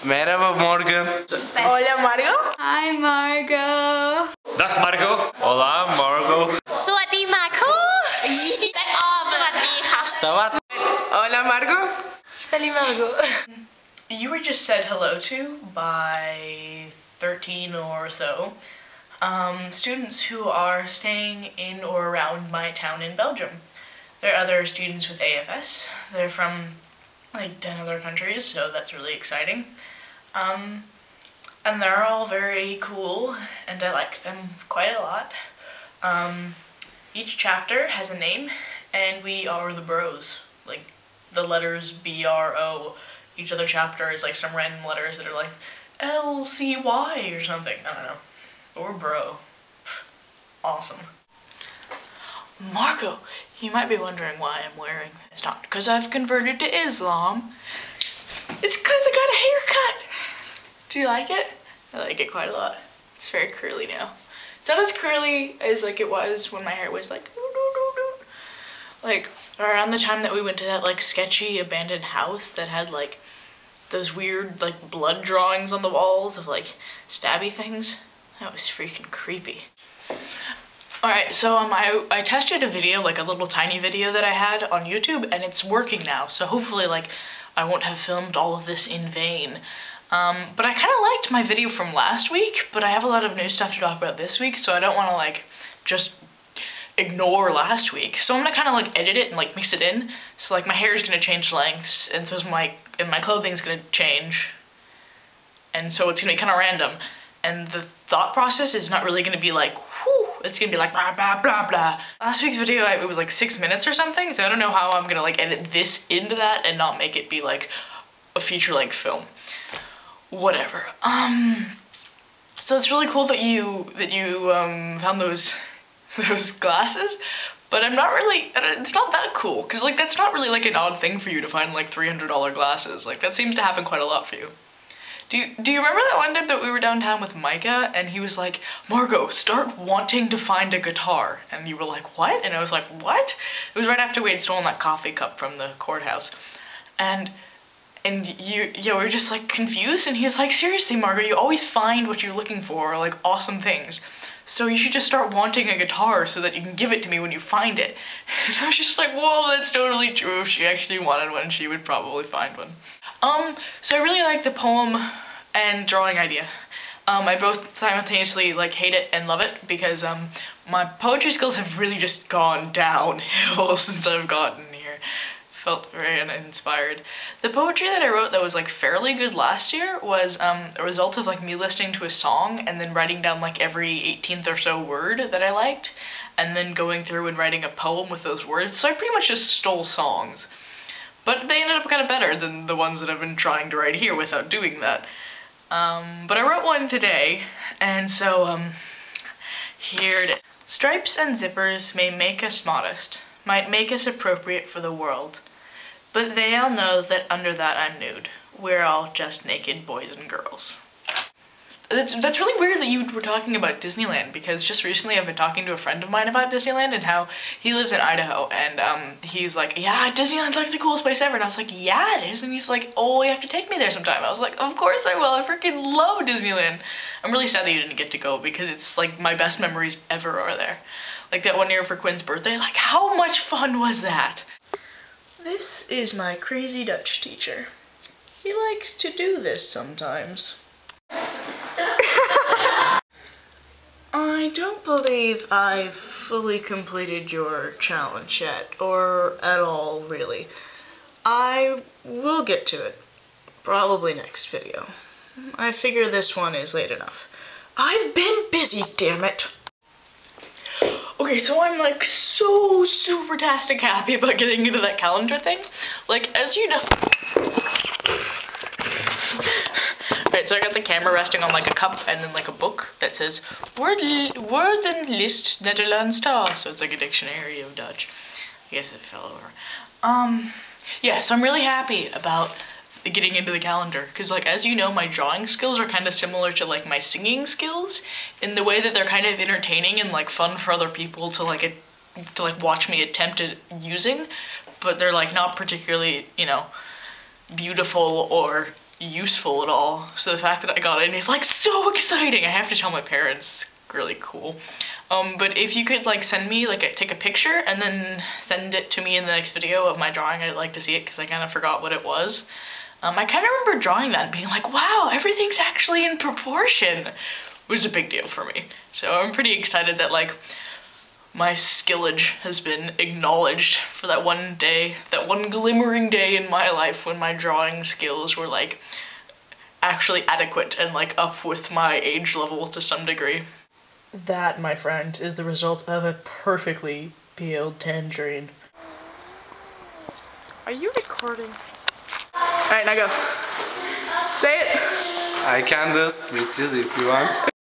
Merhaba Morgan. Hola Margo. Hi Margo. Dag Margo. Hola Margo. สวัสดีมาโค สวัสดีค่ะ Sawat. Hola Margo. Salut Margo. You were just said hello to by 13 or so students who are staying in or around my town in Belgium. There are other students with AFS. They're from like 10 other countries, so that's really exciting. And they're all very cool, and I like them quite a lot. Each chapter has a name, and we are the bros. Like the letters B-R-O. Each other chapter is like some random letters that are like L-C-Y or something. I don't know. Or bro. Awesome. Marco, you might be wondering why I'm wearing this. It's not because I've converted to Islam. It's because I got a haircut. Do you like it? I like it quite a lot. It's very curly now. It's not as curly as like it was when my hair was like around the time that we went to that like sketchy abandoned house that had like those weird like blood drawings on the walls of like stabby things. That was freaking creepy. Alright, so I tested a video, like a little tiny video that I had on YouTube, and it's working now, so hopefully like I won't have filmed all of this in vain. But I kind of liked my video from last week, but I have a lot of new stuff to talk about this week, so I don't want to like just ignore last week. So I'm gonna kind of like edit it and like mix it in. So like my hair is gonna change lengths, and so is my clothing's gonna change, and so it's gonna be kind of random. And the thought process is not really gonna be like, whew, it's gonna be like blah blah blah blah. Last week's video, it was like 6 minutes or something, so I don't know how I'm gonna like edit this into that and not make it be like a feature-length film. Whatever. So it's really cool that you found those glasses, but I'm not really, it's not that cool, because like that's not really like an odd thing for you to find like $300 glasses. Like that seems to happen quite a lot for you. Do you remember that one time that we were downtown with Micah and he was like, Margo, start wanting to find a guitar? And you were like, what? And I was like, what? It was right after we had stolen that coffee cup from the courthouse. And we were just like confused, and he was like, seriously Margo, you always find what you're looking for, like awesome things. So you should just start wanting a guitar so that you can give it to me when you find it. And I was just like, whoa, that's totally true. If she actually wanted one, she would probably find one. So I really like the poem and drawing idea. I both simultaneously like hate it and love it because my poetry skills have really just gone downhill since I've gotten here. Felt very uninspired. The poetry that I wrote that was like fairly good last year was a result of like me listening to a song and then writing down like every 18th or so word that I liked, and then going through and writing a poem with those words. So I pretty much just stole songs. But they ended up kind of better than the ones that I've been trying to write here without doing that. But I wrote one today, and so here it is. Stripes and zippers may make us modest, might make us appropriate for the world, but they all know that under that I'm nude. We're all just naked boys and girls. That's really weird that you were talking about Disneyland, because just recently I've been talking to a friend of mine about Disneyland and how he lives in Idaho, and he's like, yeah, Disneyland's like the coolest place ever, and I was like, yeah it is, and he's like, oh, you have to take me there sometime. I was like, of course I will, I freaking love Disneyland. I'm really sad that you didn't get to go, because it's like my best memories ever are there. Like that one year for Quinn's birthday, like how much fun was that? This is my crazy Dutch teacher. He likes to do this sometimes. I don't believe I've fully completed your challenge yet, or at all, really. I will get to it, probably next video. I figure this one is late enough. I've been busy, damn it! Okay, so I'm like so super-tastic happy about getting into that calendar thing. Like, as you know... Right, so I got the camera resting on like a cup and then like a book that says Words and List Netherlands Taal. So it's like a dictionary of Dutch. I guess it fell over. Yeah, so I'm really happy about getting into the calendar, because like as you know, my drawing skills are kind of similar to like my singing skills in the way that they're kind of entertaining and like fun for other people to like watch me attempt at using, but they're like not particularly, you know, beautiful or useful at all. So the fact that I got in is like so exciting. I have to tell my parents. It's really cool. But if you could like send me, like take a picture and then send it to me in the next video of my drawing, I'd like to see it because I kind of forgot what it was. I kind of remember drawing that and being like, wow, everything's actually in proportion. It was a big deal for me. So I'm pretty excited that like my skillage has been acknowledged for that one day, that one glimmering day in my life when my drawing skills were like actually adequate and like up with my age level to some degree. That, my friend, is the result of a perfectly peeled tangerine. Are you recording? Alright, now go. Say it! I can do this if you want.